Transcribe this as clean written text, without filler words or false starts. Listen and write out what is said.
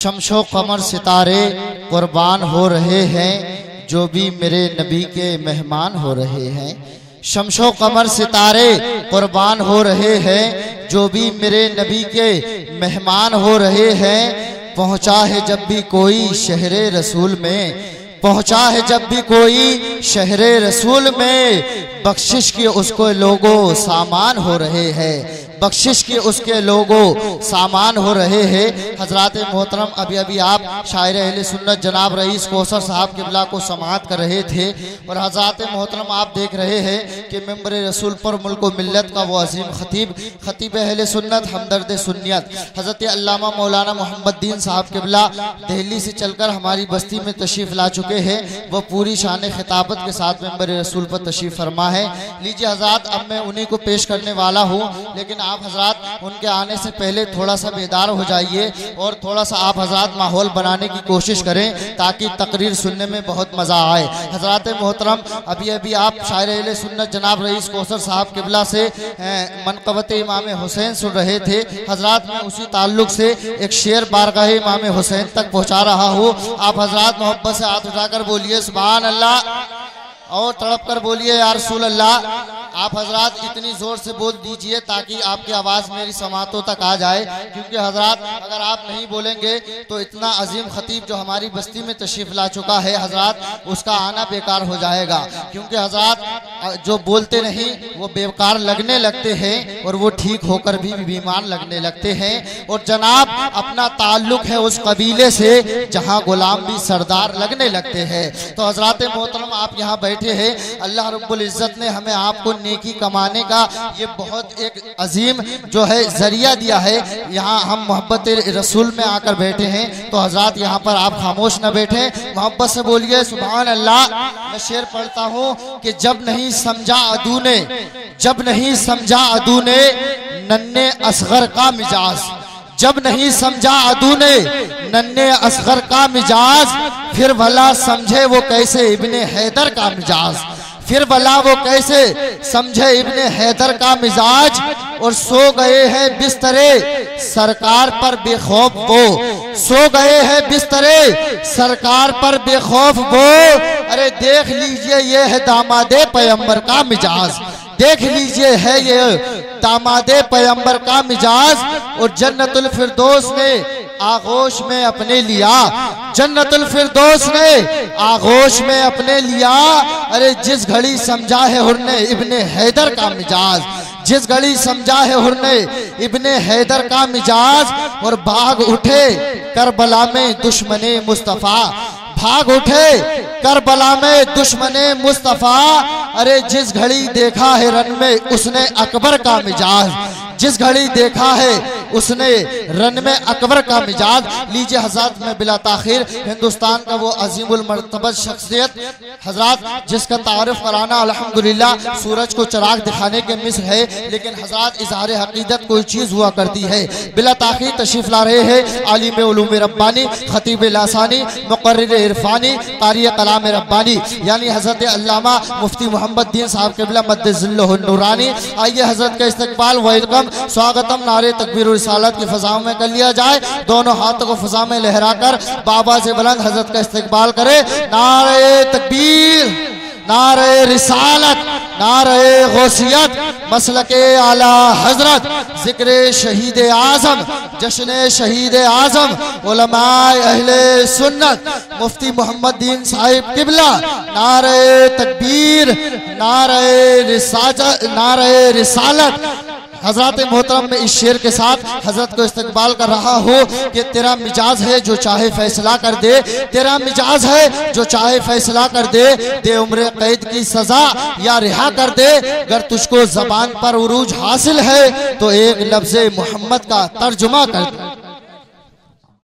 शमशो कमर सितारे कुर्बान हो रहे हैं, जो भी मेरे नबी के मेहमान हो रहे हैं। शमशो कमर सितारे कुर्बान हो रहे हैं, जो भी मेरे नबी के मेहमान हो रहे हैं। पहुँचा है जब भी कोई शहरे रसूल में, पहुँचा है जब भी कोई शहरे रसूल में, बख्शिश की उसको लोगों सामान हो रहे हैं, बख्शिश के उसके लोगों सामान हो रहे हैं। हजरात मोहतरम, अभी अभी आप शायर अहले सुन्नत जनाब रईस कौसर साहब किबला को समाअत कर रहे थे और हजरात मोहतरम आप देख रहे हैं कि मेंबर रसूल पर मुल्क व मिल्लत का वो अजीम खतीब अहले सुन्नत हमदर्द सुन्नियत हजरत अल्लामा मौलाना मोहम्मदीन साहब किबला दिल्ली से चलकर हमारी बस्ती में तशरीफ़ ला चुके हैं। वह पूरी शान खिताबत के साथ मेंबर रसूल पर तशरीफ़ फरमा है। लीजिए हजरात, अब मैं उन्हीं को पेश करने वाला हूँ, लेकिन आप हजरात उनके आने से पहले थोड़ा सा बेदार हो जाइए और थोड़ा सा आप हजरात माहौल बनाने की कोशिश करें ताकि तकरीर सुनने में बहुत मज़ा आए। हजरात मोहतरम, अभी अभी आप शायर अहले सुन्नत जनाब रईस कौसर साहब किबला से मनक़बत इमाम हुसैन सुन रहे थे। हजरात मैं उसी ताल्लुक से एक शेर बारगाह इमाम हुसैन तक पहुँचा रहा हूँ। आप हजरात मोहब्बत से हाथ उठाकर बोलिए सुभान अल्लाह और तड़प कर बोलिए या रसूल अल्लाह। आप हजरात इतनी ज़ोर से बोल दीजिए ताकि आपकी आवाज़ मेरी समातों तक आ जाए, क्योंकि हजरात अगर आप नहीं बोलेंगे तो इतना अजीम खतीब जो हमारी बस्ती में तशरीफ़ ला चुका है हजरात, उसका आना बेकार हो जाएगा। क्योंकि हजरात जो बोलते नहीं वो बेकार लगने लगते हैं और वो ठीक होकर भी बीमार लगने लगते हैं। और जनाब अपना ताल्लुक़ है उस कबीले से जहाँ गुलाम भी सरदार लगने लगते हैं। तो हजरात मोहतरम आप यहाँ बैठे हैं, अल्लाह रब्बुल इज़्ज़त ने हमें आपको नेकी कमाने का ये बहुत एक अजीम जो है जरिया दिया है। यहाँ हम मोहब्बत रसूल में आकर बैठे हैं, तो हजरात यहाँ पर आप खामोश न बैठे, मोहब्बत से बोलिए सुभान अल्लाह। मैं शेर पढ़ता हूँ कि जब नहीं समझा अदू ने, जब नहीं समझा अदू ने नन्हे असगर का मिजाज, जब नहीं समझा अदू ने नन्हे असगर का मिजाज, फिर भला समझे वो कैसे इब्ने हैदर का मिजाज, फिर भला वो कैसे समझे इब्ने हैदर का मिजाज। और सो गए हैं बिस्तरे सरकार पर बेखौफ वो, सो गए हैं बिस्तरे सरकार पर बेखौफ वो। अरे देख लीजिए ये है दामादे पैगंबर का मिजाज, देख लीजिए है ये दामादे पैगंबर का मिजाज। और जन्नतुल फिरदौस ने आगोश में अपने लिया, जन्नतुल फिरदौस ने आगोश में अपने लिया। अरे जिस घड़ी समझा है हुर्ने इब्ने हैदर का मिजाज, जिस घड़ी समझा है हुर्ने इब्ने हैदर का मिजाज। और भाग उठे करबला में दुश्मने मुस्तफ़ा, भाग उठे करबला में दुश्मने मुस्तफ़ा। अरे जिस घड़ी देखा है रन में उसने अकबर का मिजाज, जिस घड़ी देखा है उसने रन में अकबर का मिजाज। लीजिए हजरत में बिला ताखिर हिंदुस्तान का वो अजीमुल मर्तबा शख्सियत हजरत जिसका तारुफ कराना अल्हम्दुलिल्लाह सूरज को चिराग दिखाने के मिस्र है, लेकिन हजरत इजहार हकीकत कोई चीज़ हुआ करती है। बिला ताखिर तशरीफ ला रहे हैं आलिम उलूम रब्बानी खतीब लासानी मुकर्रिर इरफानी कारी कलाम रब्बानी यानी हजरत अल्लामा मुफ्ती मोहम्मदीन साहब क़िबला मद्दिज़िल्लुहु नूरानी। आइए हजरत का इस्तकबाल वेलकम स्वागतम नारे तकबीर रिसालत की फ़ज़ाओं में कर लिया जाए। दोनों हाथों को फ़ज़ा में लहराकर बाबा से बुलंद हजरत का इस्तकबाल करे। नारे तकबीर, नारे रिसालत, नारे गौसियत, मसलके आला हजरत, जिक्र शहीद आज़म, जश्न शहीद आज़म, उलमाए अहले सुन्नत मुफ्ती मोहम्मदीन साहिब किबला। नारे तकबीर, नारे रिसालत। हजरत मोहतरम में इस शेर के साथ हजरत को इस्तकबाल कर रहा हूँ कि तेरा मिजाज है जो चाहे फैसला कर दे, तेरा मिजाज है जो चाहे फैसला कर दे, दे उम्र कैद की सजा या रिहा कर दे। अगर तुझको जबान पर उरूज हासिल है तो एक लफ्ज़ मोहम्मद का तर्जुमा कर दे।